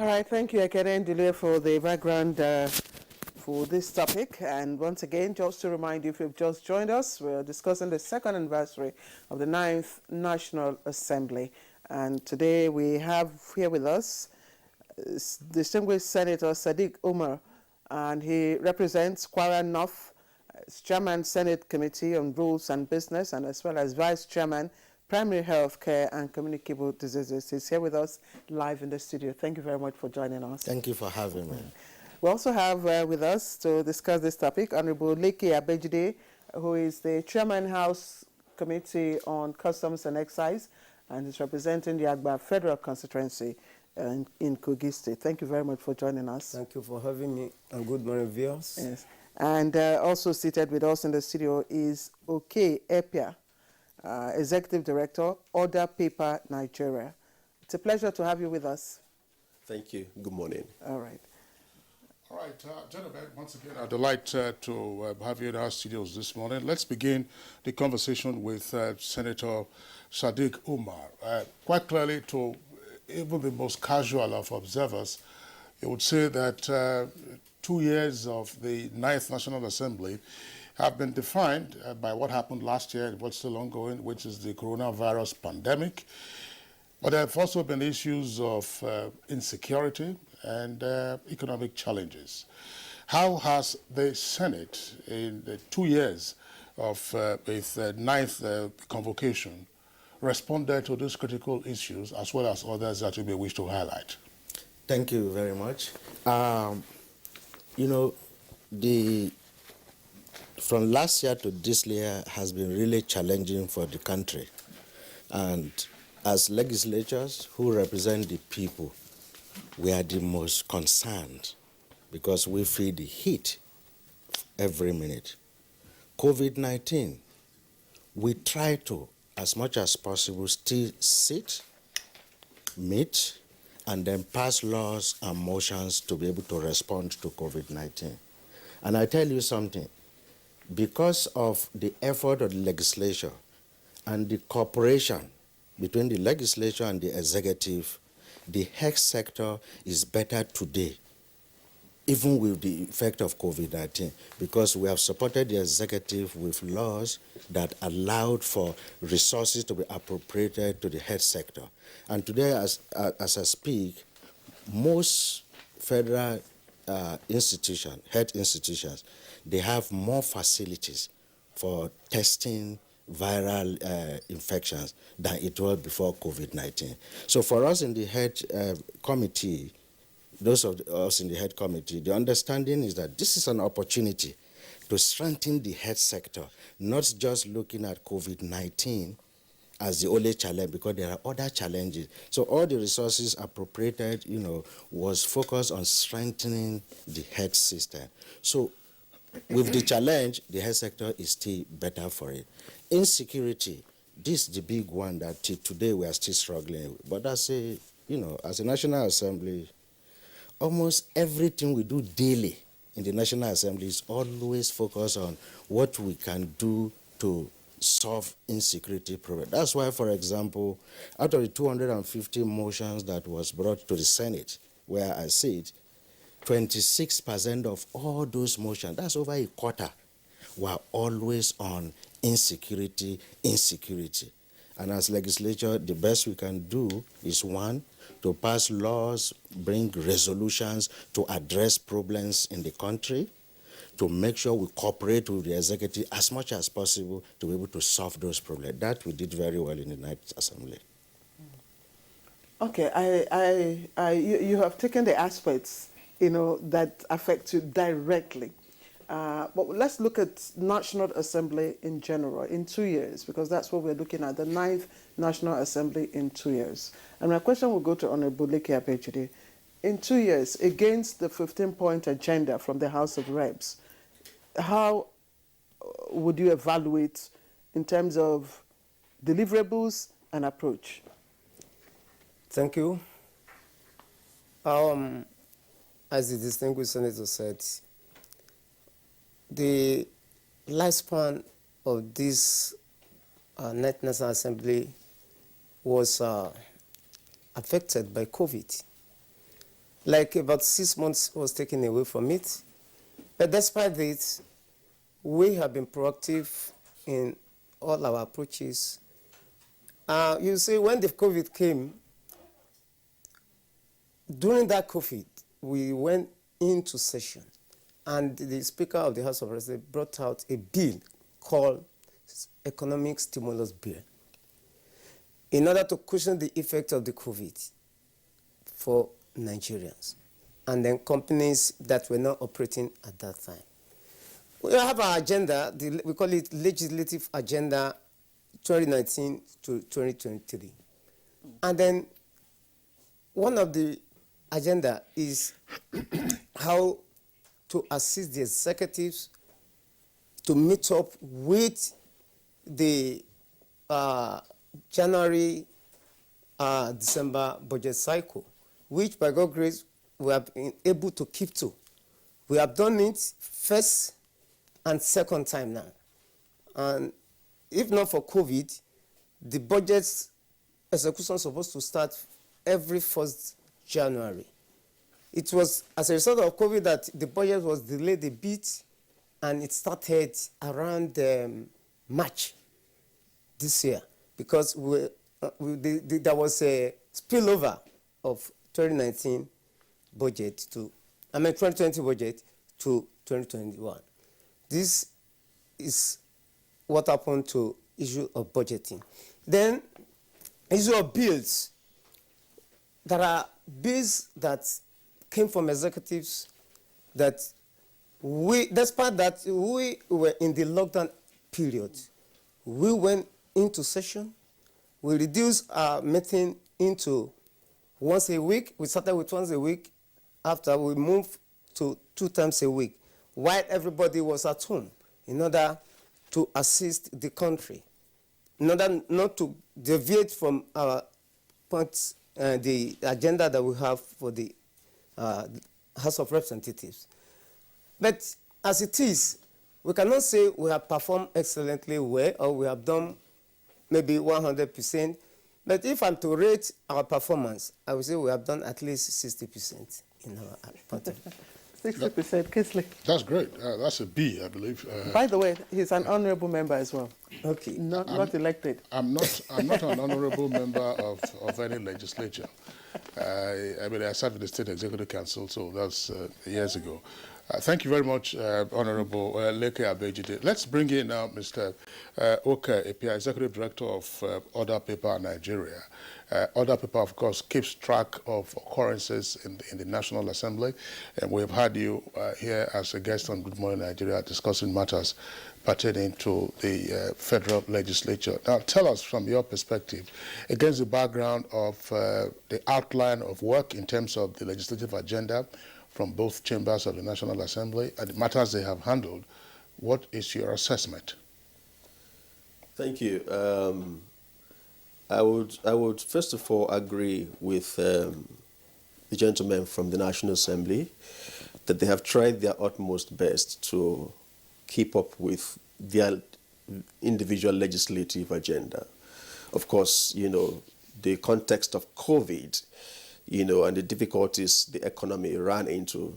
All right, thank you, Ekene Ndile, for the background for this topic. And once again, just to remind you, if you've just joined us, we're discussing the second anniversary of the 9th National Assembly. And today we have here with us distinguished Senator Sadiq Umar, and he represents Kwara North, Chairman Senate Committee on Rules and Business, and as well as Vice Chairman Primary Health Care and Communicable Diseases. He's here with us live in the studio. Thank you very much for joining us. Thank you for having me. We also have with us to discuss this topic Honorable Leke Abejide, who is the Chairman House Committee on Customs and Excise and is representing the Agba Federal Constituency in Kogi State. Thank you very much for joining us. Thank you for having me, and good morning, viewers. Yes. And also seated with us in the studio is Oke Epia, Executive Director, Order Paper Nigeria. It's a pleasure to have you with us. Thank you. Good morning. All right. All right, gentlemen, once again, I'd like to have you in our studios this morning. Let's begin the conversation with Senator Sadiq Umar. Quite clearly, to even the most casual of observers, you would say that 2 years of the 9th National Assembly have been defined by what happened last year and what's still ongoing, which is the coronavirus pandemic. But there have also been issues of insecurity and economic challenges. How has the Senate, in the 2 years of its 9th convocation, responded to these critical issues as well as others that you may wish to highlight? Thank you very much. You know, from last year to this year has been really challenging for the country. And as legislators who represent the people, we are the most concerned because we feel the heat every minute. COVID-19, we try to, as much as possible, still sit, meet, and then pass laws and motions to be able to respond to COVID-19. And I tell you something, because of the effort of the legislature and the cooperation between the legislature and the executive, the health sector is better today, even with the effect of COVID-19, because we have supported the executive with laws that allowed for resources to be appropriated to the health sector. And today, as I speak, most federal institutions, health institutions, they have more facilities for testing viral infections than it was before COVID-19. So for us in the health committee, those of us in the health committee, the understanding is that this is an opportunity to strengthen the health sector, not just looking at COVID-19 as the only challenge, because there are other challenges. So all the resources appropriated, was focused on strengthening the health system. So with the challenge, the health sector is still better for it. Insecurity, this is the big one that today we are still struggling with. But as a National Assembly, almost everything we do daily in the National Assembly is always focused on what we can do to solve insecurity problem. That's why, for example, out of the 250 motions that was brought to the Senate, where I sit, 26% of all those motions, that's over a quarter, were always on insecurity. And as legislature, the best we can do is, one, to pass laws, bring resolutions to address problems in the country, to make sure we cooperate with the executive as much as possible to be able to solve those problems. That we did very well in the 9th Assembly. Okay, you have taken the aspects, that affect you directly. But let's look at National Assembly in general in 2 years, because that's what we're looking at, the 9th National Assembly in 2 years. And my question will go to Honorable Leke Abejide. In 2 years, against the 15-point agenda from the House of Reps, how would you evaluate in terms of deliverables and approach? Thank you. As the distinguished senator said, the lifespan of this 9th National Assembly was affected by COVID. like about 6 months was taken away from it. But despite this, we have been proactive in all our approaches. You see, when the COVID came, during that COVID, we went into session, and the Speaker of the House of Representatives brought out a bill called Economic Stimulus Bill in order to cushion the effect of the COVID for Nigerians and then companies that were not operating at that time. We have our agenda, we call it Legislative Agenda 2019 to 2023. And then one of the agenda is how to assist the executives to meet up with the January, December budget cycle, which by God's grace we have been able to keep to. We have done it first and second time now. And if not for COVID, the budget execution is supposed to start every 1st January. It was as a result of COVID that the budget was delayed a bit, and it started around March this year, because there was a spillover of 2019 budget to, 2020 budget to 2021. This is what happened to issue of budgeting. Then, issue of bills. There are bills that came from executives that despite that we were in the lockdown period, we went into session. We reduced our meeting into once a week. We started with once a week. After we moved to 2 times a week, while everybody was at home, in order to assist the country, in order not to deviate from our points, the agenda that we have for the House of Representatives. But as it is, we cannot say we have performed excellently well or we have done maybe 100%. But if I'm to rate our performance, I would say we have done at least 60% in our point of view. 60%, Kingsley. That's great. That's a B, I believe. By the way, he's an honorable member as well. Okay. Not elected. I'm not an honorable member of any legislature. I served in the State Executive Council, so that's years ago. Thank you very much, Honorable Leke Abejide. Let's bring in now Mr. Oke Epia, Executive Director of Order Paper Nigeria. Order Paper, of course, keeps track of occurrences in the National Assembly, and we've had you here as a guest on Good Morning Nigeria discussing matters pertaining to the federal legislature. Now, tell us from your perspective, against the background of the outline of work in terms of the legislative agenda from both chambers of the National Assembly and the matters they have handled, what is your assessment? Thank you. I would first of all agree with the gentleman from the National Assembly that they have tried their utmost best to keep up with their individual legislative agenda. Of course, the context of COVID, and the difficulties the economy ran into,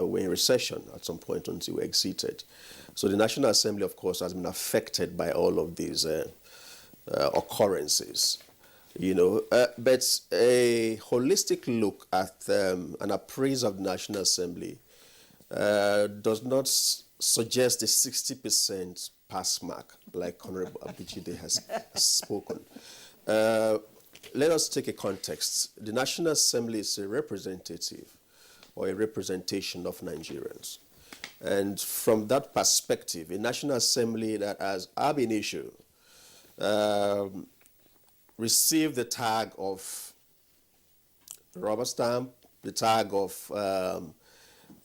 we're in recession at some point until we exited. So the National Assembly, of course, has been affected by all of these occurrences. But a holistic look at an appraisal of the National Assembly does not suggest a 60% pass mark, like Honorable Abejide has spoken. Let us take a context. The National Assembly is a representative or a representation of Nigerians. And from that perspective, a National Assembly that has ab initio received the tag of rubber stamp, the tag of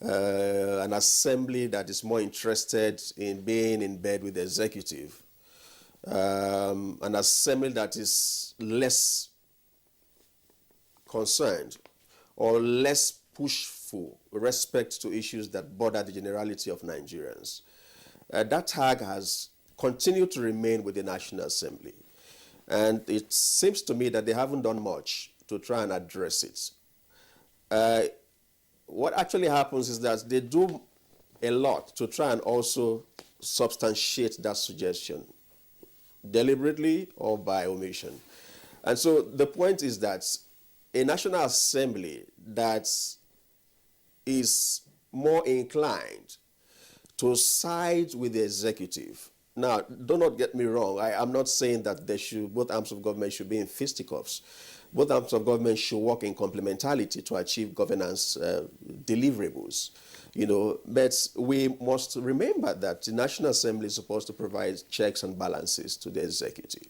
an assembly that is more interested in being in bed with the executive, an assembly that is less concerned or less pushful with respect to issues that bother the generality of Nigerians. That tag has continued to remain with the National Assembly. And it seems to me that they haven't done much to try and address it. what actually happens is that they do a lot to try and also substantiate that suggestion, deliberately or by omission. And so the point is that a National Assembly that is more inclined to side with the executive. Now, do not get me wrong. I'm not saying that both arms of government should be in fisticuffs. Both arms of government should work in complementarity to achieve governance deliverables. But we must remember that the National Assembly is supposed to provide checks and balances to the executive.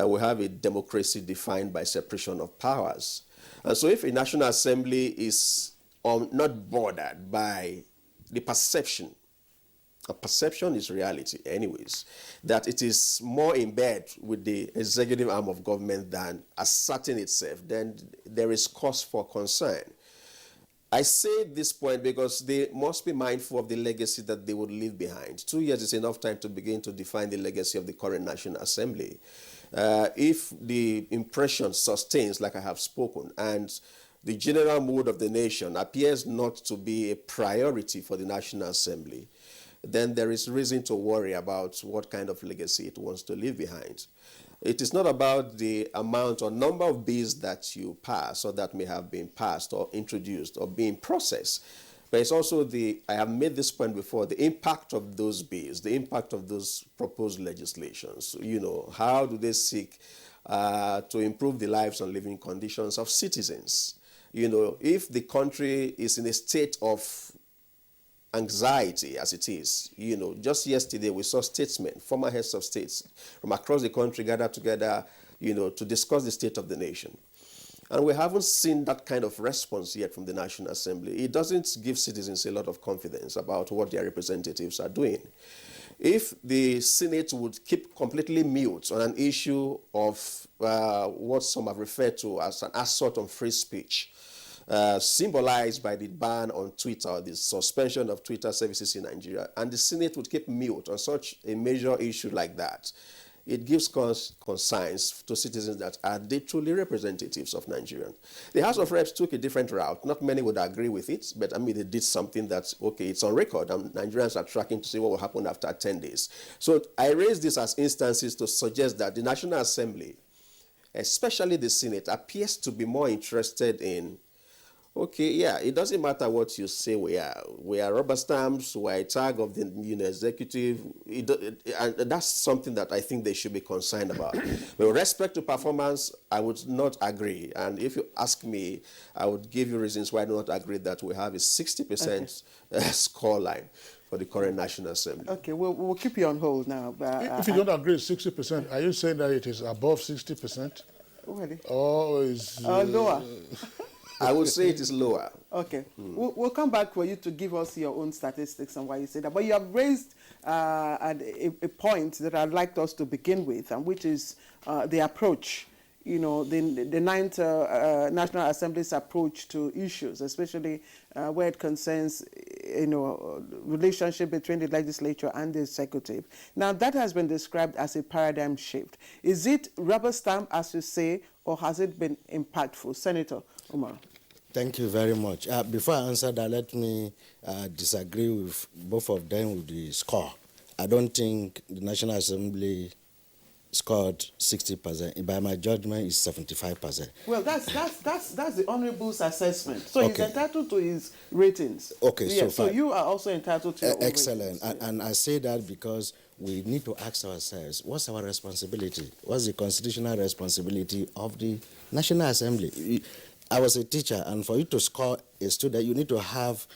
We have a democracy defined by separation of powers. And so if a National Assembly is not bordered by the perception, a perception is reality anyways, that it is more in bed with the executive arm of government than asserting itself, then there is cause for concern. I say this point because they must be mindful of the legacy that they would leave behind. 2 years is enough time to begin to define the legacy of the current National Assembly. If the impression sustains, like I have spoken, and the general mood of the nation appears not to be a priority for the National Assembly, then there is reason to worry about what kind of legacy it wants to leave behind. It is not about the amount or number of bills that you pass or that may have been passed or introduced or being processed, but it's also I have made this point before, the impact of those bills, the impact of those proposed legislations. How do they seek to improve the lives and living conditions of citizens? If the country is in a state of anxiety as it is, just yesterday we saw statesmen, former heads of states from across the country gathered together, to discuss the state of the nation. And we haven't seen that kind of response yet from the National Assembly. It doesn't give citizens a lot of confidence about what their representatives are doing. If the Senate would keep completely mute on an issue of what some have referred to as an assault on free speech, symbolized by the ban on Twitter, the suspension of Twitter services in Nigeria, and the Senate would keep mute on such a major issue like that, it gives concerns to citizens that are they truly representatives of Nigerians. The House of Reps took a different route. Not many would agree with it, but they did something that's okay, it's on record, and Nigerians are tracking to see what will happen after 10 days. So I raise this as instances to suggest that the National Assembly, especially the Senate, appears to be more interested in, okay, yeah, it doesn't matter what you say we are rubber stamps, we are a tag of the executive, and that's something that I think they should be concerned about. With respect to performance, I would not agree, and if you ask me, I would give you reasons why I do not agree that we have a 60% score line for the current National Assembly. Okay, we'll keep you on hold now. If you don't agree with 60%, are you saying that it is above 60%? Really? Or is... lower? I would say it is lower. Okay. We'll come back for you to give us your own statistics and why you say that. But you have raised a point that I'd like us to begin with, and which is the approach, the Ninth National Assembly's approach to issues, especially where it concerns, relationship between the legislature and the executive. Now, that has been described as a paradigm shift. Is it rubber stamp, as you say, or has it been impactful? Senator Umar. Thank you very much. Before I answer that, let me disagree with both of them with the score. I don't think the National Assembly scored 60%. By my judgment, it's 75%. Well, that's the Honorable's assessment. So Okay. he's entitled to his ratings. Okay, yes, so so you are also entitled to your own excellent. ratings. And I say that because we need to ask ourselves, what's our responsibility? What's the constitutional responsibility of the National Assembly? I was a teacher, and for you to score a student, you need to have,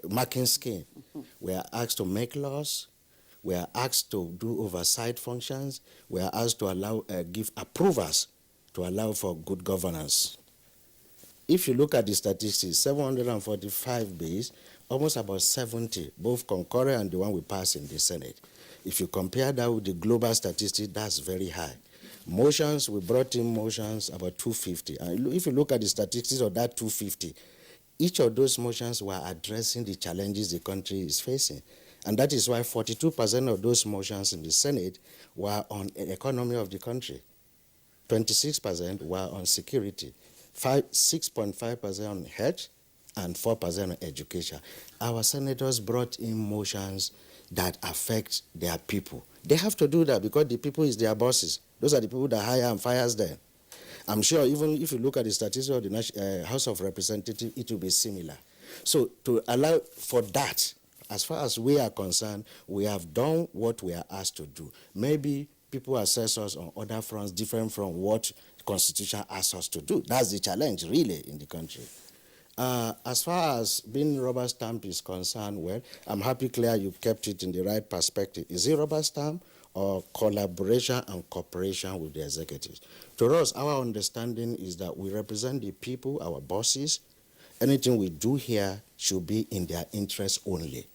marking scheme. We are asked to make laws. We are asked to do oversight functions. We are asked to give approvals to allow for good governance. If you look at the statistics, 745 bills, almost about 70, both concurrent and the one we passed in the Senate. If you compare that with the global statistics, that's very high. Motions, we brought in motions about 250. And if you look at the statistics of that 250, each of those motions were addressing the challenges the country is facing. And that is why 42% of those motions in the Senate were on the economy of the country. 26% were on security, 6.5% on health, and 4% on education. Our senators brought in motions that affect their people. They have to do that because the people is their bosses. Those are the people that hire and fires them. I'm sure even if you look at the statistics of the House of Representatives, it will be similar. So to allow for that, as far as we are concerned, we have done what we are asked to do. Maybe people assess us on other fronts different from what the Constitution asks us to do. That's the challenge, really, in the country. As far as being rubber stamp is concerned, well, I'm happy, Claire, you kept it in the right perspective. Is it rubber stamp or collaboration and cooperation with the executives? To us, our understanding is that we represent the people, our bosses. Anything we do here should be in their interest only.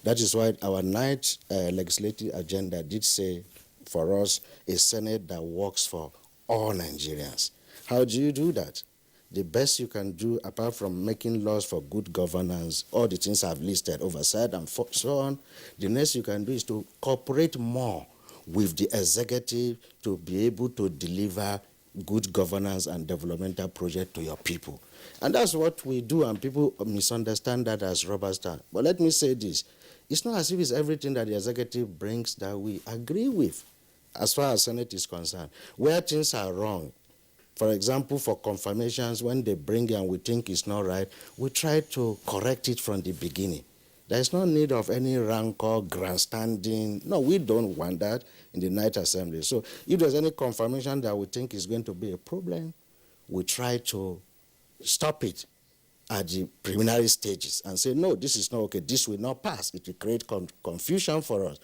That is why our ninth legislative agenda did say for us a Senate that works for all Nigerians. How do you do that? The best you can do, apart from making laws for good governance, all the things I've listed, oversight and so on, the next you can do is to cooperate more with the executive to be able to deliver good governance and developmental projects to your people. And that's what we do, and people misunderstand that as rubber stamp. But let me say this. It's not as if it's everything that the executive brings that we agree with, as far as Senate is concerned. Where things are wrong, for example, for confirmations, when they bring it and we think it's not right, we try to correct it from the beginning. There's no need of any rancor, grandstanding. No, we don't want that in the Ninth Assembly. So if there's any confirmation that we think is going to be a problem, we try to stop it at the preliminary stages and say, no, this is not okay, this will not pass. It will create confusion for us.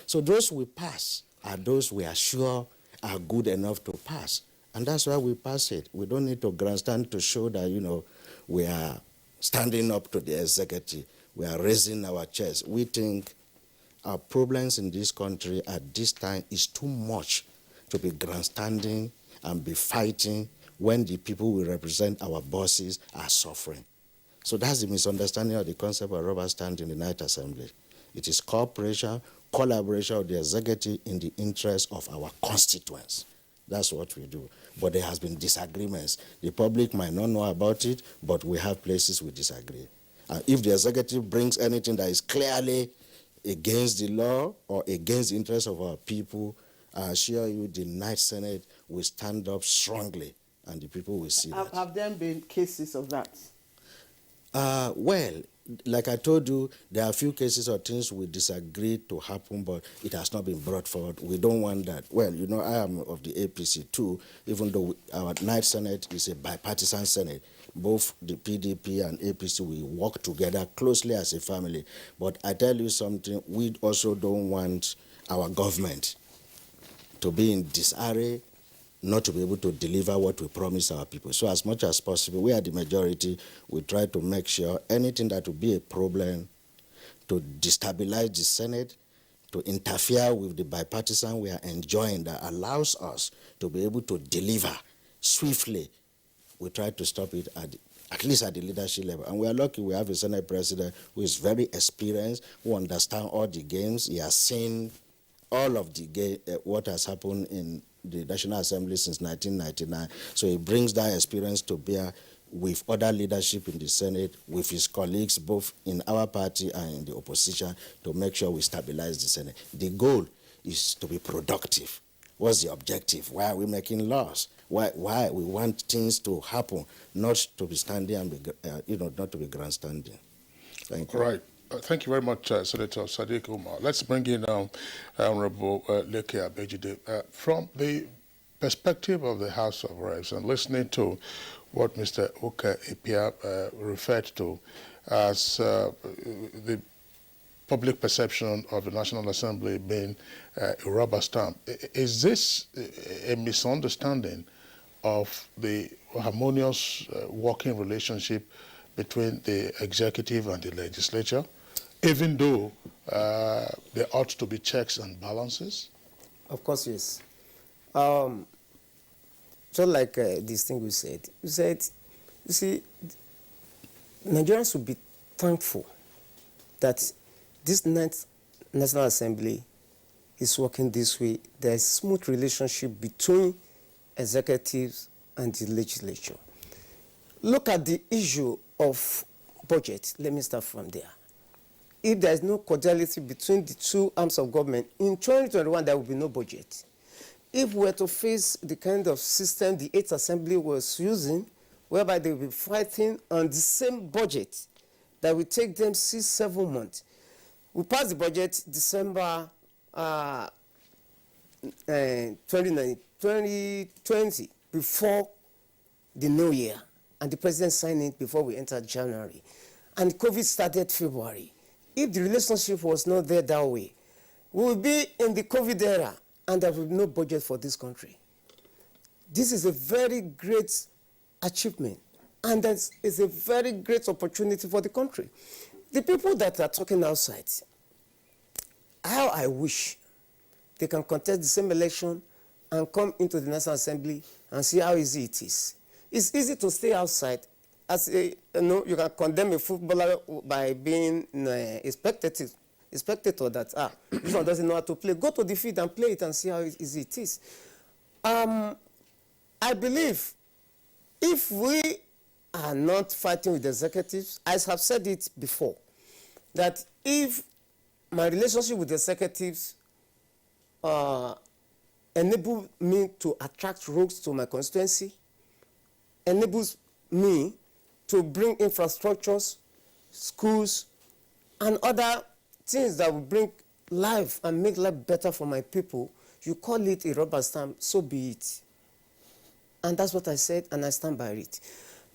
So those we pass are those we are sure are good enough to pass. And that's why we pass it. We don't need to grandstand to show that, you know, we are standing up to the executive. We are raising our chest. We think our problems in this country at this time is too much to be grandstanding and be fighting when the people we represent, our bosses, are suffering. So that's the misunderstanding of the concept of rubber stamp in the Ninth Assembly. It is cooperation, collaboration of the executive in the interest of our constituents. That's what we do. But there has been disagreements. The public might not know about it, but we have places we disagree. And if the executive brings anything that is clearly against the law or against the interests of our people, I assure you the Ninth Senate will stand up strongly, and the people will see that. Have there been cases of that? Well, like I told you, there are a few cases of things we disagree to happen, but it has not been brought forward. We don't want that. Well, you know, I am of the APC too, even though our Ninth Senate is a bipartisan Senate. Both the PDP and APC, we work together closely as a family. But I tell you something, we also don't want our government to be in disarray, not to be able to deliver what we promise our people. So as much as possible, we are the majority, we try to make sure anything that will be a problem to destabilize the Senate, to interfere with the bipartisan we are enjoying that allows us to be able to deliver swiftly, we try to stop it at least at the leadership level. And we are lucky we have a Senate president who is very experienced, who understands all the games. He has seen all of the what has happened in the National Assembly since 1999. So he brings that experience to bear with other leadership in the Senate, with his colleagues, both in our party and in the opposition, to make sure we stabilize the Senate. The goal is to be productive. What's the objective? Why are we making laws? Why we want things to happen, not to be standing and be, not to be grandstanding. Thank you. All right. Thank you very much, Senator Sadiq Umar. Let's bring in Honorable Leke Abejide. From the perspective of the House of Reps, and listening to what Mr. Uka Ipia referred to as the public perception of the National Assembly being a rubber stamp, is this a misunderstanding of the harmonious working relationship between the executive and the legislature, even though there ought to be checks and balances? Of course, yes. Just like this thing you said, you see, Nigerians should be thankful that this National Assembly is working this way. There's smooth relationship between executives and the legislature. Look at the issue of budget, let me start from there. If there is no cordiality between the two arms of government, in 2021 there will be no budget. If we were to face the kind of system the 8th Assembly was using, whereby they will be fighting on the same budget that will take them 6-7 months. We passed the budget December 2020, before the new year, and the president signed it before we entered January. And COVID started February. If the relationship was not there that way, we will be in the COVID era, and there will be no budget for this country. This is a very great achievement, and it's a very great opportunity for the country. The people that are talking outside, how I wish they can contest the same election and come into the National Assembly and see how easy it is. It's easy to stay outside. As a, you can condemn a footballer by being a spectator that, this one doesn't know how to play. Go to the field and play it and see how easy it is. I believe if we are not fighting with the executives, I have said it before, that if my relationship with the executives enable me to attract rogues to my constituency, enables me to bring infrastructures, schools, and other things that will bring life and make life better for my people, you call it a rubber stamp, so be it. And that's what I said, and I stand by it.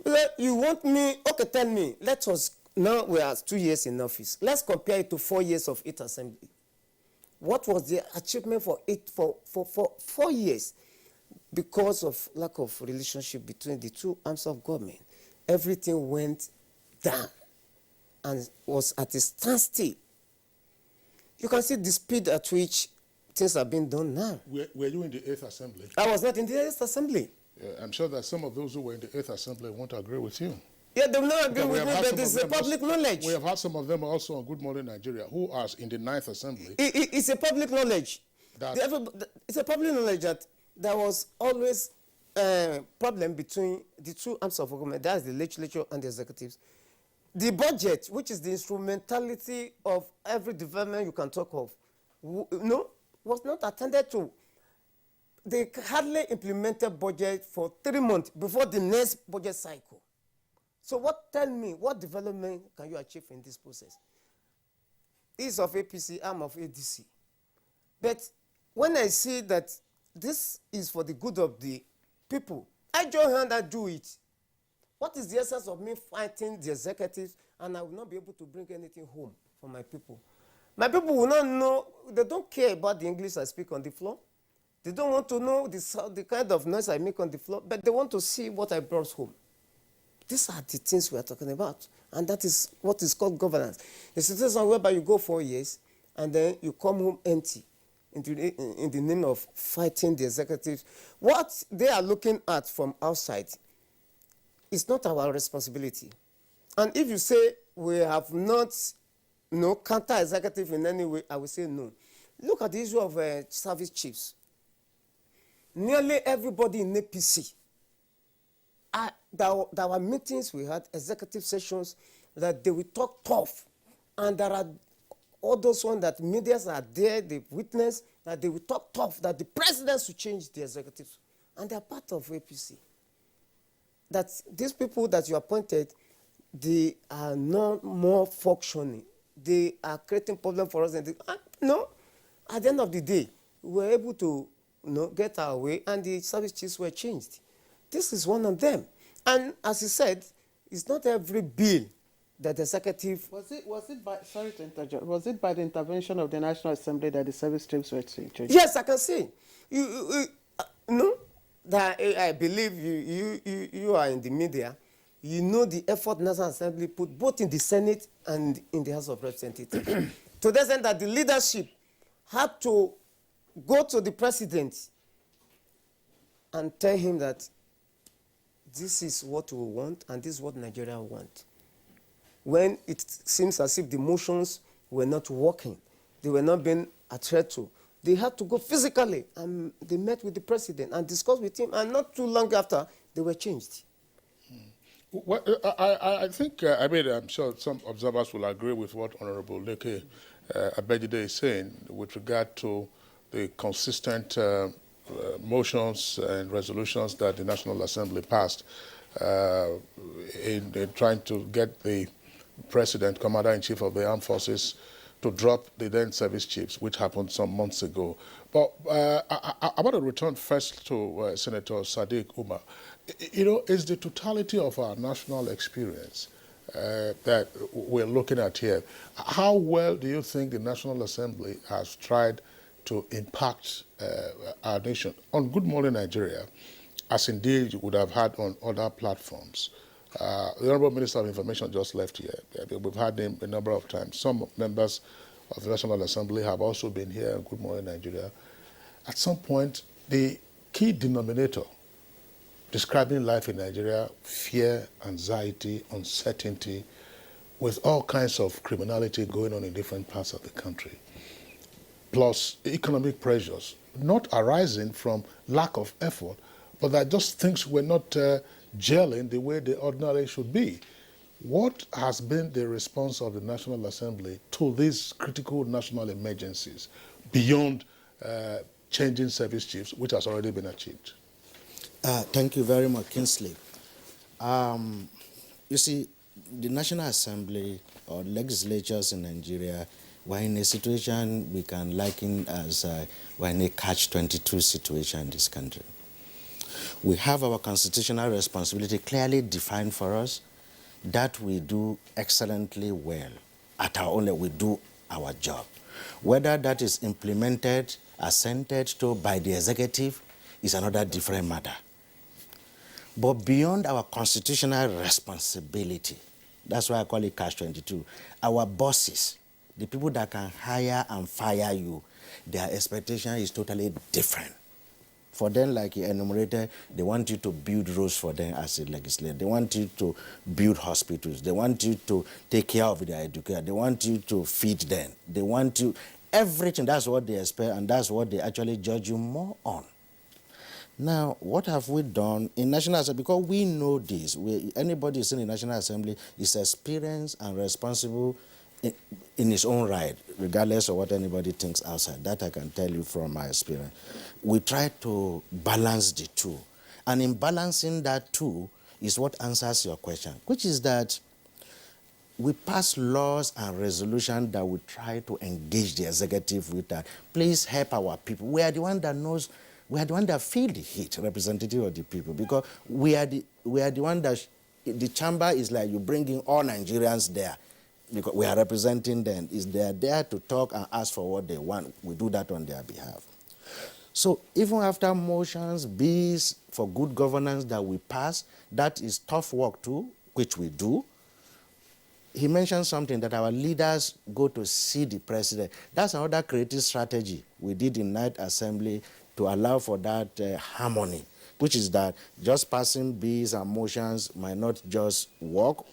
But you want me, okay, tell me, let us, now we are 2 years in office. Let's compare it to 4 years of 8th Assembly. What was the achievement for 4 years? Because of lack of relationship between the two arms of government, everything went down and was at a standstill. You can see the speed at which things are being done now. Were you in the 8th Assembly? I was not in the 8th Assembly. I'm sure that some of those who were in the 8th Assembly won't agree with you. Yeah, they will not agree with me, but it's a public knowledge. We have had some of them also on Good Morning Nigeria who are in the 9th Assembly. It's a public knowledge. It's a public knowledge that there was always a problem between the two arms of government, that's the legislature and the executives. The budget, which is the instrumentality of every development you can talk of, was not attended to. They hardly implemented budget for 3 months before the next budget cycle. So tell me, what development can you achieve in this process? Is of APC, I'm of ADC. But when I see that this is for the good of the people, I join hand and do it. What is the essence of me fighting the executives and I will not be able to bring anything home for my people? My people will not know, they don't care about the English I speak on the floor. They don't want to know the kind of noise I make on the floor, but they want to see what I brought home. These are the things we are talking about, and that is what is called governance. The situation whereby you go 4 years and then you come home empty in the name of fighting the executives. What they are looking at from outside is not our responsibility. And if you say we have not counter-executive in any way, I will say no. Look at the issue of service chiefs. Nearly everybody in APC, there were meetings, we had executive sessions that they will talk tough. And there are all those ones that medias are there, they witness that they will talk tough, that the president should change the executives. And they are part of APC. That these people that you appointed, they are no more functioning. They are creating problems for us. And no, at the end of the day, we were able to get our way, and the service chiefs were changed. This is one of them. And as he said, it's not every bill that the executive... Was it by the intervention of the National Assembly that the service chiefs were changed? Yes, I can see. I believe you are in the media. You know the effort National Assembly put both in the Senate and in the House of Representatives. To the extent that the leadership had to go to the president and tell him that this is what we want and this is what Nigeria wants. When it seems as if the motions were not working, they were not being adhered to, they had to go physically, and they met with the president and discussed with him, and not too long after, they were changed. Well, I think, I'm sure some observers will agree with what Honorable Leke Abejide is saying with regard to the consistent motions and resolutions that the National Assembly passed uh, in trying to get the President, Commander-in-Chief of the Armed Forces, to drop the then service chiefs, which happened some months ago. But I want to return first to Senator Sadiq Umar. You know, it's the totality of our national experience that we're looking at here. How well do you think the National Assembly has tried to impact our nation on Good Morning Nigeria, as indeed you would have had on other platforms? The Honorable Minister of Information just left here. We've had him a number of times. Some members of the National Assembly have also been here on Good Morning Nigeria. At some point, the key denominator describing life in Nigeria, fear, anxiety, uncertainty, with all kinds of criminality going on in different parts of the country, plus economic pressures, not arising from lack of effort, but that just things were not gelling the way they ordinarily should be. What has been the response of the National Assembly to these critical national emergencies beyond changing service chiefs, which has already been achieved? Thank you very much, Kingsley. You see, the National Assembly or legislatures in Nigeria were in a situation we can liken as we're in a catch-22 situation in this country. We have our constitutional responsibility clearly defined for us, that we do excellently well at our own level. We do our job. Whether that is implemented, assented to by the executive is another different matter. But beyond our constitutional responsibility, that's why I call it catch-22, our bosses, the people that can hire and fire you, their expectation is totally different. For them, like you enumerated, they want you to build roads for them as a legislator. They want you to build hospitals. They want you to take care of their education. They want you to feed them. They want you, everything. That's what they expect, and that's what they actually judge you more on. Now, what have we done in National Assembly? Because we know this. Anybody who's in the National Assembly is experienced and responsible in his own right, regardless of what anybody thinks outside. That I can tell you from my experience. We try to balance the two. And in balancing that two is what answers your question, which is that we pass laws and resolutions that we try to engage the executive with that. Please help our people. We are the one that knows, we are the one that feel the heat, representative of the people, because we are the one that, the chamber is like you bring in all Nigerians there, because we are representing them. They are there to talk and ask for what they want. We do that on their behalf. So even after motions, bills for good governance that we pass, that is tough work too, which we do. He mentioned something that our leaders go to see the president. That's another creative strategy we did in Night Assembly to allow for that harmony, which is that just passing bills and motions might not just work.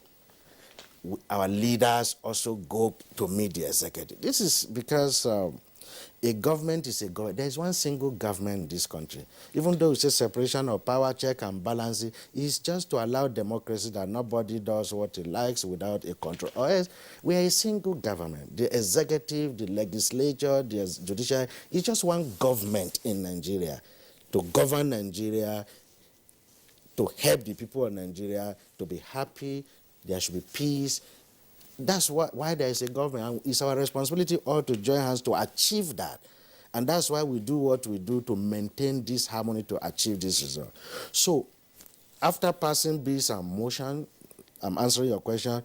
Our leaders also go to meet the executive. This is because a government is a government. There is one single government in this country. Even though it's a separation of power, check and balance, it's just to allow democracy that nobody does what he likes without a control. Or else, we are a single government. The executive, the legislature, the judiciary, it's just one government in Nigeria to govern Nigeria, to help the people of Nigeria to be happy. There should be peace. That's why there is a government. And it's our responsibility all to join hands to achieve that. And that's why we do what we do to maintain this harmony to achieve this result. So after passing bills and motion, I'm answering your question,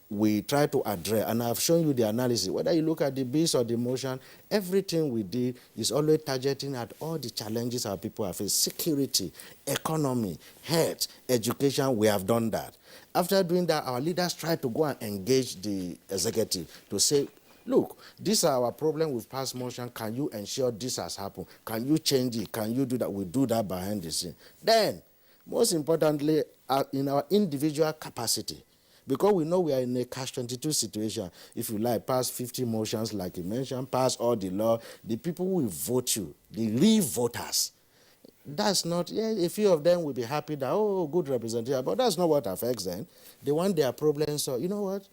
we try to address, and I've shown you the analysis, whether you look at the bills or the motion, everything we did is always targeting at all the challenges our people have faced: security, economy, health, education. We have done that. After doing that, our leaders try to go and engage the executive to say, look, these are our problems with past motion. Can you ensure this has happened? Can you change it? Can you do that? We do that behind the scene. Then, most importantly, in our individual capacity, because we know we are in a catch-22 situation. If you like, pass 50 motions, like you mentioned, pass all the law, the people will vote you, the real voters, That's not, yeah, a few of them will be happy that, oh, good representation, but that's not what affects them. They want their problems, so you know what?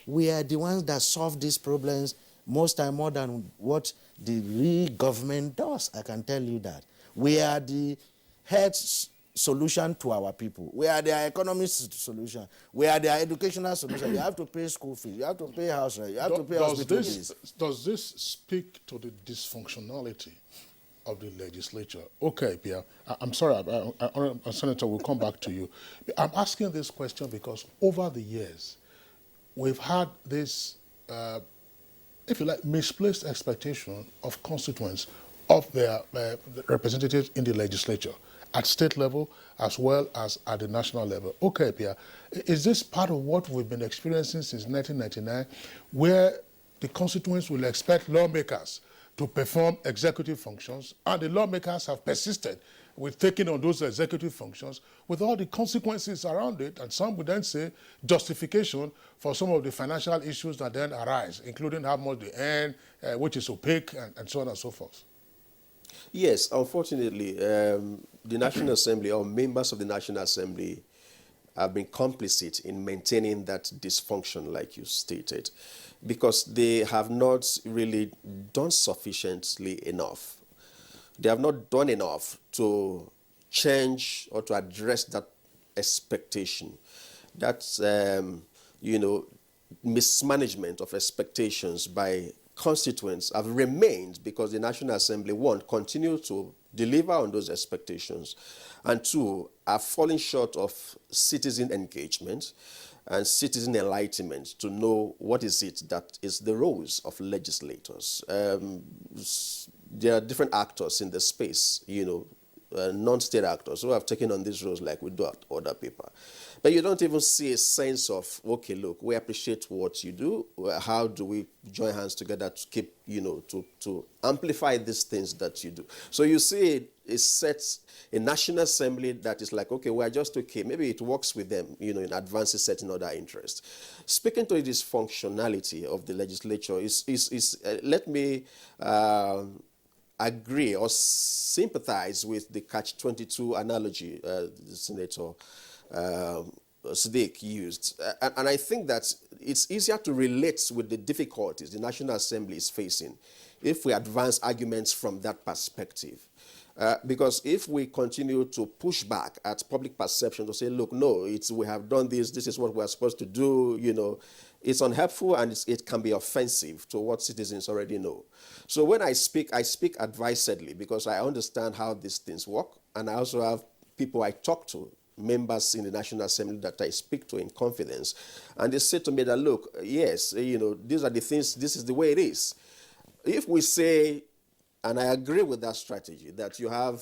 We are the ones that solve these problems most time more than what the real government does. I can tell you that. We are the health solution to our people. We are their economic solution. We are their educational solution. You have to pay school fees. You have to pay house rent. You have to pay hospital fees. Does this speak to the dysfunctionality of the legislature? Okay, Pierre, I'm sorry, Senator, we'll come back to you. I'm asking this question because over the years, we've had this, if you like, misplaced expectation of constituents of their representatives in the legislature at state level as well as at the national level. Okay, Pierre, is this part of what we've been experiencing since 1999, where the constituents will expect lawmakers to perform executive functions, and the lawmakers have persisted with taking on those executive functions with all the consequences around it, and some would then say justification for some of the financial issues that then arise, including how much they earn, which is opaque, and so on and so forth. Yes, unfortunately, the National Assembly or members of the National Assembly have been complicit in maintaining that dysfunction, like you stated, because they have not really done sufficiently enough. They have not done enough to change or to address that expectation. That's, mismanagement of expectations by constituents have remained because the National Assembly, one, continue to deliver on those expectations, and two, are falling short of citizen engagement and citizen enlightenment to know what is it that is the roles of legislators. There are different actors in the space, non-state actors who have taken on these roles like we do at other people. But you don't even see a sense of, okay, look, we appreciate what you do. How do we join hands together to keep, to amplify these things that you do? So you see a National Assembly that is like, okay, we're just okay. Maybe it works with them, in advance setting other interests. Speaking to this functionality of the legislature, let me agree or sympathize with the catch-22 analogy Senator Sadiq used. And I think that it's easier to relate with the difficulties the National Assembly is facing if we advance arguments from that perspective. Because if we continue to push back at public perception to say, look, no, we have done this is what we're supposed to do, it's unhelpful and it can be offensive to what citizens already know. So when I speak advisedly because I understand how these things work, and I also have people I talk to, members in the National Assembly that I speak to in confidence, and they say to me that, look, yes, these are the things, this is the way it is. If we say, and I agree with that strategy, that you have,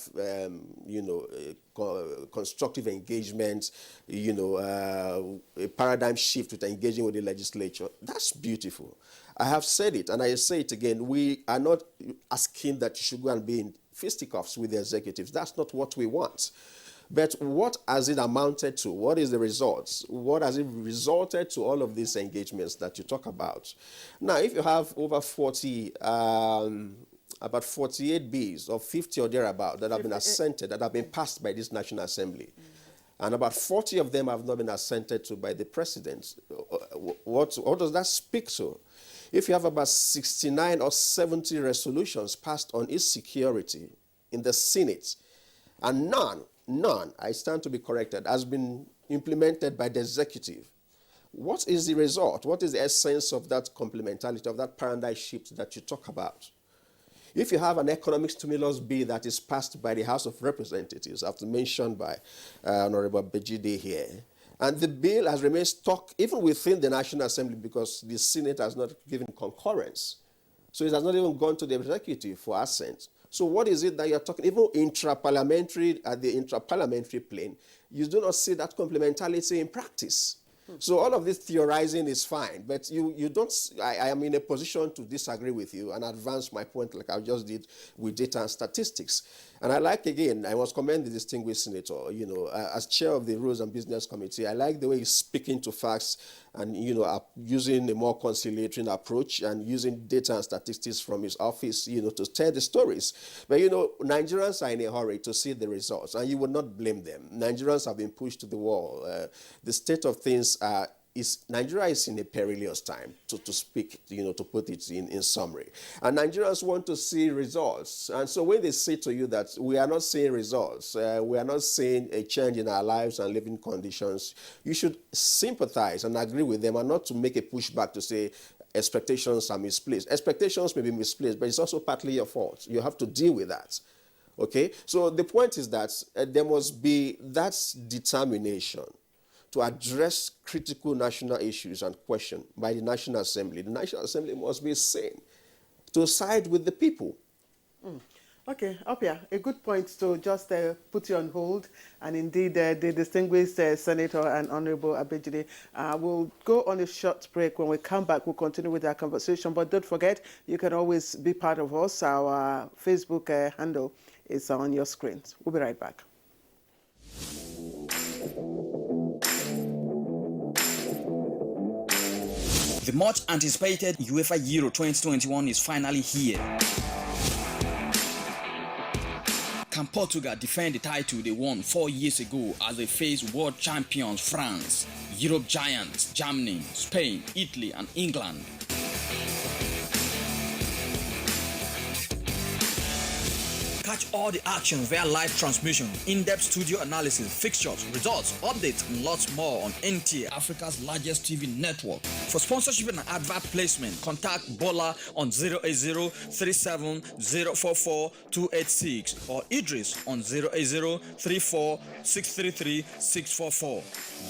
constructive engagement, a paradigm shift with engaging with the legislature, that's beautiful. I have said it, and I say it again, we are not asking that you should go and be in fisticuffs with the executives. That's not what we want. But what has it amounted to? What is the results? What has it resulted to all of these engagements that you talk about? Now, if you have over 40, about 48 bills or 50 or thereabout that have been assented, that have been passed by this National Assembly, and about 40 of them have not been assented to by the president, what does that speak to? If you have about 69 or 70 resolutions passed on its security in the Senate, and none, I stand to be corrected, has been implemented by the executive, what is the result? What is the essence of that complementarity, of that paradigm shift that you talk about? If you have an economic stimulus bill that is passed by the House of Representatives, after mentioned by Honorable Bejide here, and the bill has remained stuck even within the National Assembly because the Senate has not given concurrence. So it has not even gone to the executive for assent. So what is it that you're talking, even intra-parliamentary, at the intra-parliamentary plane, you do not see that complementarity in practice. So all of this theorizing is fine, but you don't, I am in a position to disagree with you and advance my point like I just did with data and statistics. And I like, again, I must commend the distinguished senator, as chair of the Rules and Business Committee. I like the way he's speaking to facts and, using a more conciliatory approach and using data and statistics from his office, to tell the stories. But, Nigerians are in a hurry to see the results, and you would not blame them. Nigerians have been pushed to the wall. The state of things Nigeria is in a perilous time, to speak, to put it in summary. And Nigerians want to see results. And so when they say to you that we are not seeing results, we are not seeing a change in our lives and living conditions, you should sympathize and agree with them, and not to make a pushback to say expectations are misplaced. Expectations may be misplaced, but it's also partly your fault. You have to deal with that. Okay? So the point is that there must be that determination to address critical national issues and questions by the National Assembly. The National Assembly must be seen to side with the people. Okay, Apia, a good point to just put you on hold. And indeed, the distinguished Senator and Honorable Abejide will go on a short break. When we come back, we'll continue with our conversation. But don't forget, you can always be part of us. Our Facebook handle is on your screens. We'll be right back. The much anticipated UEFA Euro 2021 is finally here. Can Portugal defend the title they won 4 years ago as they face world champions France, Europe giants Germany, Spain, Italy and England? Catch all the action via live transmission, in-depth studio analysis, fixtures, results, updates, and lots more on NTA, Africa's largest TV network. For sponsorship and advert placement, contact Bola on 08037044286 or Idris on 08034633644.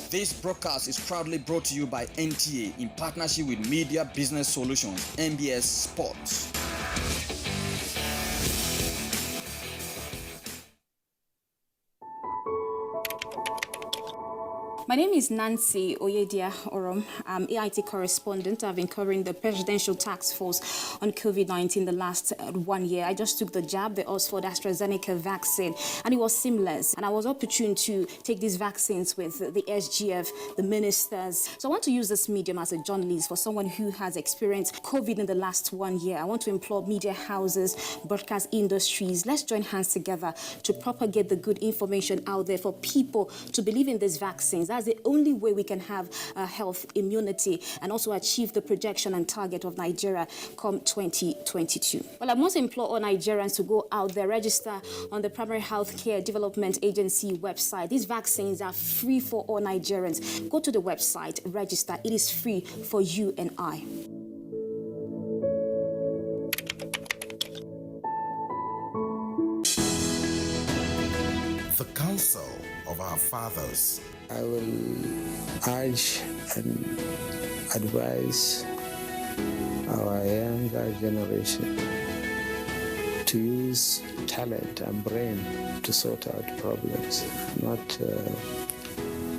This broadcast is proudly brought to you by NTA in partnership with Media Business Solutions, MBS Sports. My name is Nancy Oyedia Orom. I'm AIT correspondent. I've been covering the Presidential Task Force on COVID-19 the last 1 year. I just took the jab, the Oxford AstraZeneca vaccine, and it was seamless. And I was opportune to take these vaccines with the SGF, the ministers. So I want to use this medium as a journalist for someone who has experienced COVID in the last 1 year. I want to implore media houses, broadcast industries. Let's join hands together to propagate the good information out there for people to believe in these vaccines. That's the only way we can have health immunity and also achieve the projection and target of Nigeria come 2022. Well, I must implore all Nigerians to go out there, register on the Primary Healthcare Development Agency website. These vaccines are free for all Nigerians. Go to the website, register. It is free for you and I. The counsel of our fathers. I will urge and advise our younger generation to use talent and brain to sort out problems, not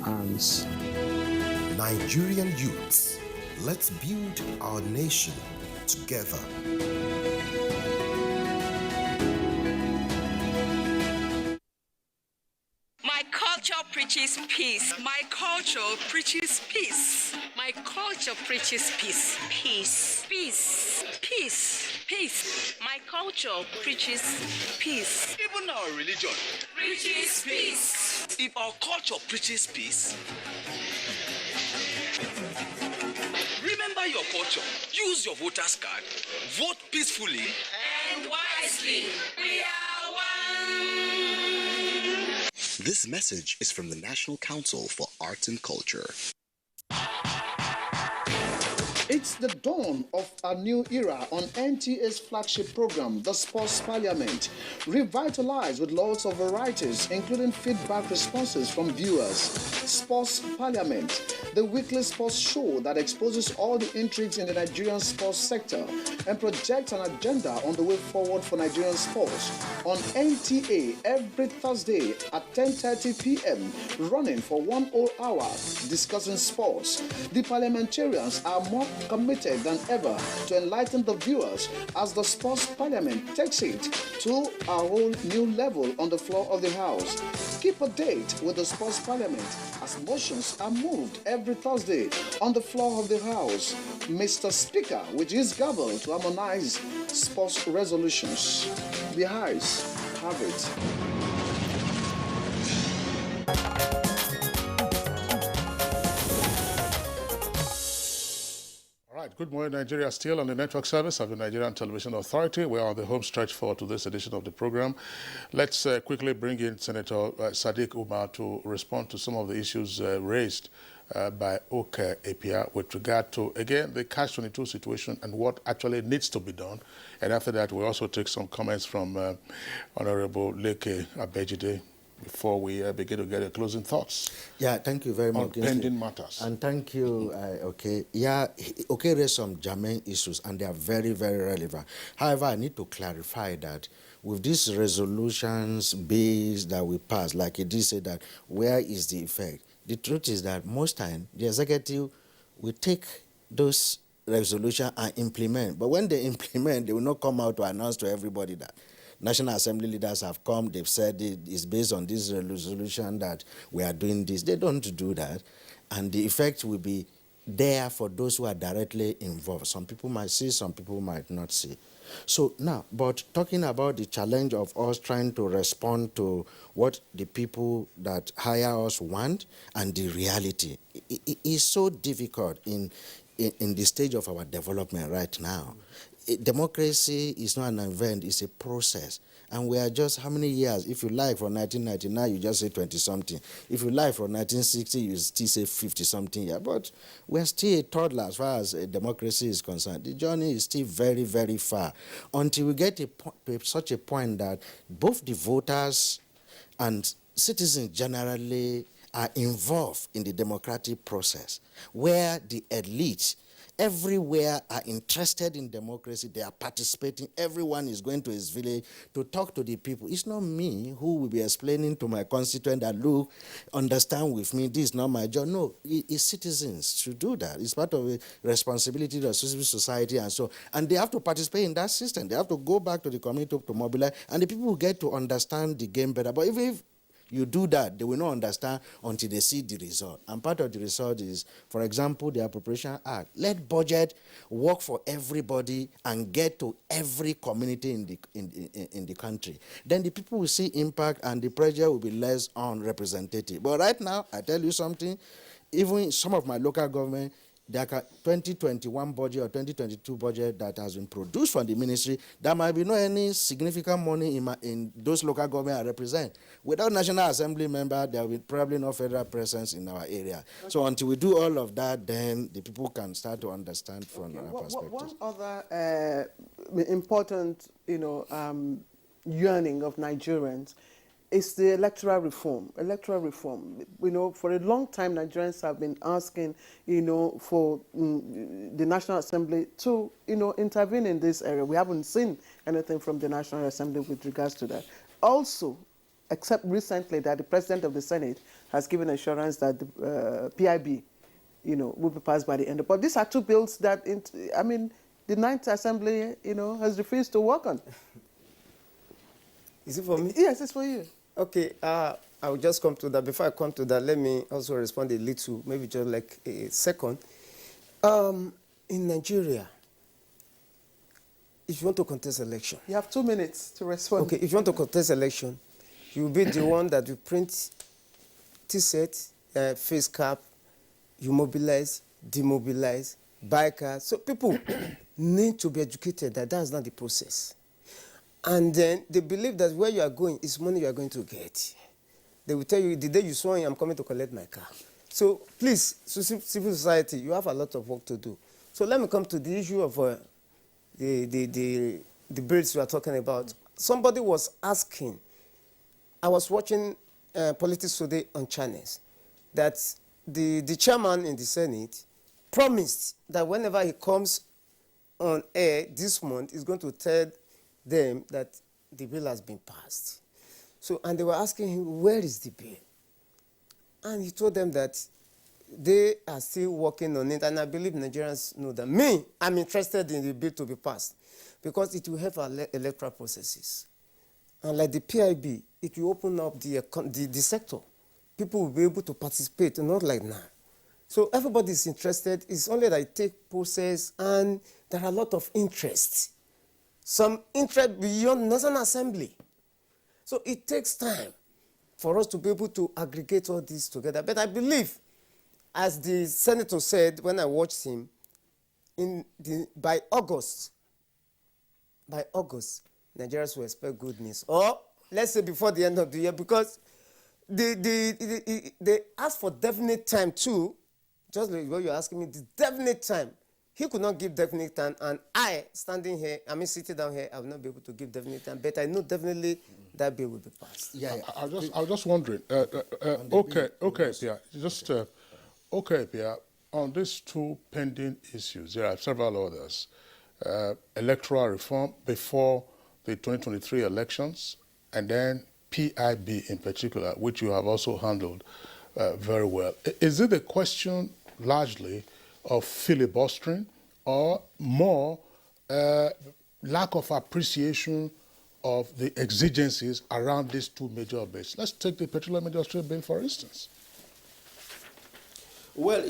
arms. Nigerian youths, let's build our nation together. My culture preaches peace. My culture preaches peace. My culture preaches peace. Peace. Peace. Peace. Peace. My culture preaches peace. Even our religion Preaches peace. if our culture preaches peace, remember your culture. Use your voter's card. Vote peacefully And wisely, we are one. This message is from the National Council for Arts and Culture. It's the dawn of a new era on NTA's flagship program, The Sports Parliament, revitalized with lots of varieties, including feedback responses from viewers. Sports Parliament, the weekly sports show that exposes all the intrigues in the Nigerian sports sector and projects an agenda on the way forward for Nigerian sports. On NTA every Thursday at 10:30 p.m., running for 1 whole hour, discussing sports. The parliamentarians are more committed than ever to enlighten the viewers as the Sports Parliament takes it to a whole new level on the floor of the House. Keep a date with the Sports Parliament as motions are moved every Thursday on the floor of the House. Mr. Speaker, with his gavel to harmonize sports resolutions. The House have it. All right, good morning, Nigeria. Still on the network service of the Nigerian Television Authority. We're on the home stretch for today's edition of the program. Let's quickly bring in Senator Sadiq Umar to respond to some of the issues raised by Oke Apia with regard to, again, the Catch-22 situation and what actually needs to be done. And after that, we'll also take some comments from Honorable Leke Abejide before we begin to get your closing thoughts. Yeah, thank you very much. On pending matters. And thank you, okay. Yeah, okay, there's some germane issues, and they are very, very relevant. However, I need to clarify that with these resolutions, bills that we pass, like it did say that, where is the effect? The truth is that most time, the executive will take those resolutions and implement. But when they implement, they will not come out to announce to everybody that National Assembly leaders have come, they've said it's based on this resolution that we are doing this. They don't do that. And the effect will be there for those who are directly involved. Some people might see, some people might not see. So now, but talking about the challenge of us trying to respond to what the people that hire us want and the reality, it is so difficult in the stage of our development right now. Democracy is not an event, it's a process. And we are just, how many years? If you like, from 1999, you just say 20-something. If you like, from 1960, you still say 50-something years. But we're still a toddler as far as democracy is concerned. The journey is still very, very far. Until we get to such a point that both the voters and citizens generally are involved in the democratic process, where the elite everywhere are interested in democracy, they are participating, everyone is going to his village to talk to the people. It's not me who will be explaining to my constituent that, look, understand with me, this is not my job. No, it's citizens to do that. It's part of the responsibility of civil society and so. And they have to participate in that system. They have to go back to the community to mobilize, and the people will get to understand the game better. But if you do that, they will not understand until they see the result. And part of the result is, for example, the Appropriation Act. Let budget work for everybody and get to every community in the country. Then the people will see impact and the pressure will be less unrepresentative. But right now, I tell you something, even in some of my local government, the 2021 budget or 2022 budget that has been produced from the ministry, there might be no any significant money in those local government I represent. Without National Assembly member, there will be probably no federal presence in our area. Okay. So until we do all of that, then the people can start to understand from our perspective. One other important, yearning of Nigerians is the electoral reform. Electoral reform. For a long time, Nigerians have been asking, for the National Assembly to, intervene in this area. We haven't seen anything from the National Assembly with regards to that. Also, except recently that the President of the Senate has given assurance that the PIB, will be passed by the end. But these are two bills that, the Ninth Assembly, has refused to work on. Is it for me? Yes, it's for you. Okay, I will just come to that. Before I come to that, let me also respond a little, maybe just like a second. In Nigeria, if you want to contest election... You have 2 minutes to respond. Okay, if you want to contest election, you will be the one that will print T-shirt, face cap, you mobilize, demobilize, buy cars. So people need to be educated that that's not the process. And then they believe that where you are going is money you are going to get. They will tell you, the day you swear in, I'm coming to collect my car. So please, civil society, you have a lot of work to do. So let me come to the issue of the bills we are talking about. Somebody was asking, I was watching Politics Today on channels, that the chairman in the Senate promised that whenever he comes on air this month, he's going to tell them that the bill has been passed. So, and they were asking him, where is the bill? And he told them that they are still working on it, and I believe Nigerians know that. Me, I'm interested in the bill to be passed because it will help our electoral processes. And like the PIB, it will open up the sector. People will be able to participate, not like now. So everybody is interested. It's only that it takes process, and there are a lot of interest. Some interest beyond National Assembly. So it takes time for us to be able to aggregate all this together. But I believe, as the senator said when I watched him, by August, Nigerians will expect good news. Or let's say before the end of the year, because they asked for definite time too. Just like what you're asking me, the definite time. He could not give definite time, and I, standing here, sitting down here, I will not be able to give definite time, but I know definitely that bill will be passed. Yeah. I was just wondering. Okay, Pierre. Pierre. On these two pending issues, there are several others. Electoral reform before the 2023 elections, and then PIB in particular, which you have also handled very well. Is it a question largely of filibustering or more lack of appreciation of the exigencies around these two major bills? Let's take the petroleum industry bill, for instance. Well,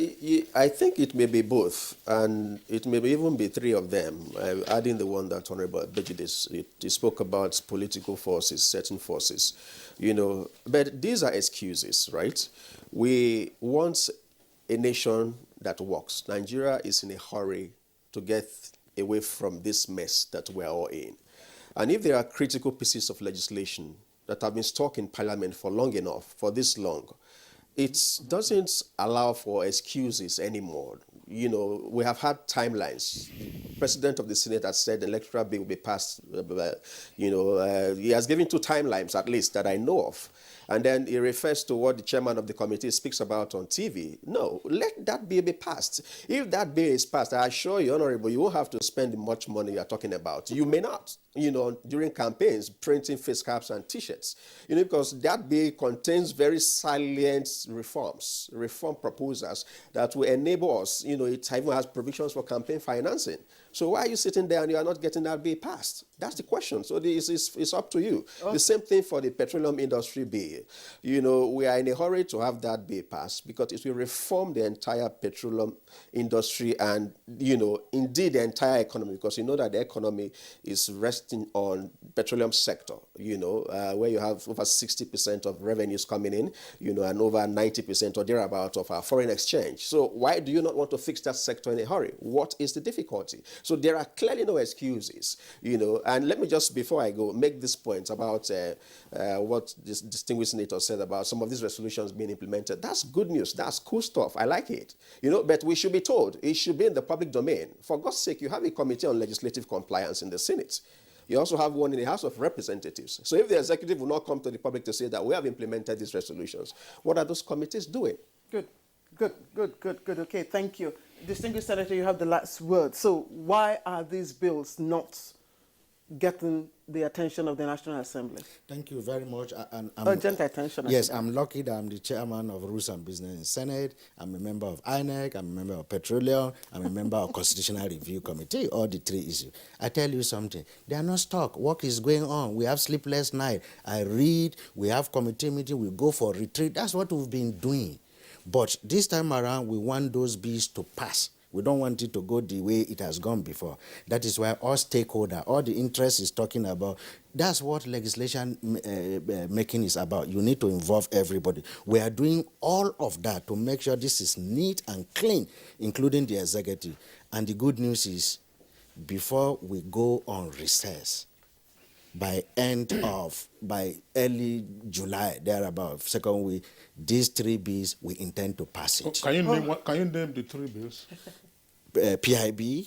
I think it may be both, and it may even be three of them, adding the one that Honorable Bejides spoke about, political forces, certain forces, but these are excuses, right? We want a nation that works. Nigeria is in a hurry to get away from this mess that we're all in. And if there are critical pieces of legislation that have been stuck in Parliament for long enough, for this long, it doesn't allow for excuses anymore. We have had timelines. The President of the Senate has said the electoral bill will be passed. He has given 2 timelines at least that I know of. And then he refers to what the chairman of the committee speaks about on TV. No, let that bill be passed. If that bill is passed, I assure you, Honorable, you won't have to spend much money you're talking about. You may not, during campaigns, printing face caps and T-shirts, because that bill contains very salient reform proposals that will enable us, it even has provisions for campaign financing. So why are you sitting there and you are not getting that bill passed? That's the question. So it's up to you. Okay. The same thing for the petroleum industry bill. We are in a hurry to have that bill passed because it will reform the entire petroleum industry and, indeed the entire economy, because that the economy is resting on petroleum sector, where you have over 60% of revenues coming in, and over 90% or thereabout of our foreign exchange. So why do you not want to fix that sector in a hurry? What is the difficulty? So there are clearly no excuses, and let me just, before I go, make this point about what this distinguished senator said about some of these resolutions being implemented. That's good news. That's cool stuff. I like it. But we should be told. It should be in the public domain. For God's sake, you have a committee on legislative compliance in the Senate. You also have one in the House of Representatives. So if the executive will not come to the public to say that we have implemented these resolutions, what are those committees doing? Good. Okay, thank you. Distinguished Senator, you have the last word. So why are these bills not getting the attention of the National Assembly? Thank you very much. Urgent attention. Yes, I'm lucky that I'm the chairman of Rules and Business in Senate. I'm a member of INEC. I'm a member of Petroleum. I'm a member of Constitutional Review Committee, all the 3 issues. I tell you something, they are not stuck. Work is going on. We have sleepless night. I read, we have committee meeting, we go for retreat. That's what we've been doing. But this time around, we want those bills to pass. We don't want it to go the way it has gone before. That is why all stakeholders, all the interest is talking about. That's what legislation making is about. You need to involve everybody. We are doing all of that to make sure this is neat and clean, including the executive. And the good news is, before we go on recess, by early July, thereabout, second week, these 3 bills, we intend to pass it. Can you name the 3 bills? PIB.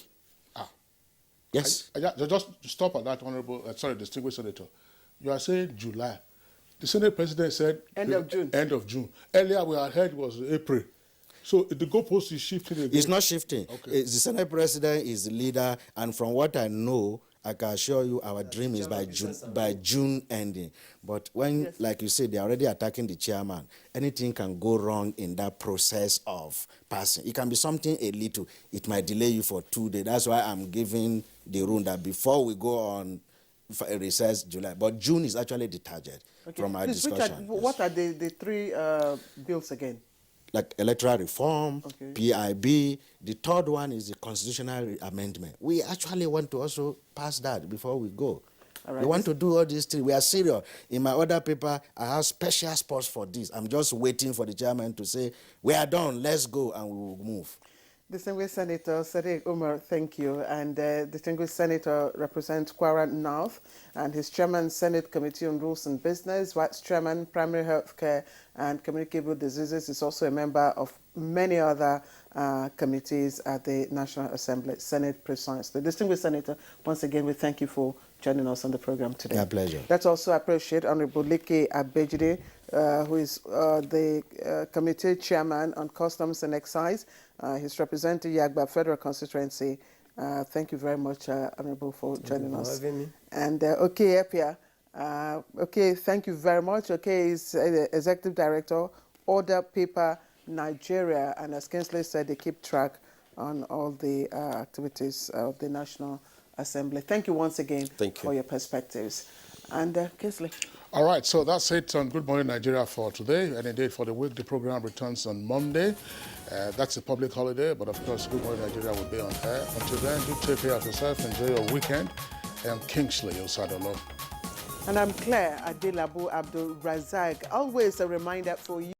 Yes. Just stop at that, Honorable, distinguished Senator. You are saying July. The Senate President said end of June. End of June. Earlier we had heard was April. So the goalpost is shifting again. It's not shifting. Okay. The Senate President is the leader, and from what I know, I can assure you our dream is by June ending. But when, like you said, they're already attacking the chairman, anything can go wrong in that process of passing. It can be something a little. It might delay you for 2 days. That's why I'm giving the rule that before we go on for a recess, July. But June is actually the target from our discussion. Richard, what are the three bills again? Like Electoral Reform, PIB. The third one is the constitutional amendment. We actually want to also pass that before we go. We want to do all these things. We are serious. In my other paper, I have special spots for this. I'm just waiting for the chairman to say, we are done, let's go, and we will move. Distinguished Senator Sadiq Umar, thank you. And Distinguished Senator represents Kwara North, and his Chairman, Senate Committee on Rules and Business, Vice Chairman, Primary Healthcare and Communicable Diseases, is also a member of many other committees at the National Assembly, Senate precisely. Distinguished Senator, once again, we thank you for joining us on the program today. My pleasure. Let's also appreciate Honorable Leke Abejide, who is the Committee Chairman on Customs and Excise. He's representing Yagba Federal Constituency. Thank you very much, Honorable, for joining us. And okay, Epia. Okay, thank you very much. Okay, is Executive Director, Order Paper Nigeria, and as Kinsley said, they keep track on all the activities of the National Assembly. Thank you once again for your perspectives. And Kinsley. All right, so that's it on Good Morning Nigeria for today. And indeed, for the week, the program returns on Monday. That's a public holiday, but of course, Good Morning Nigeria will be on air. Until then, do take care of yourself, enjoy your weekend. I'm Kingsley Osadolo. And I'm Claire Adelabu Abdul Razak. Always a reminder for you.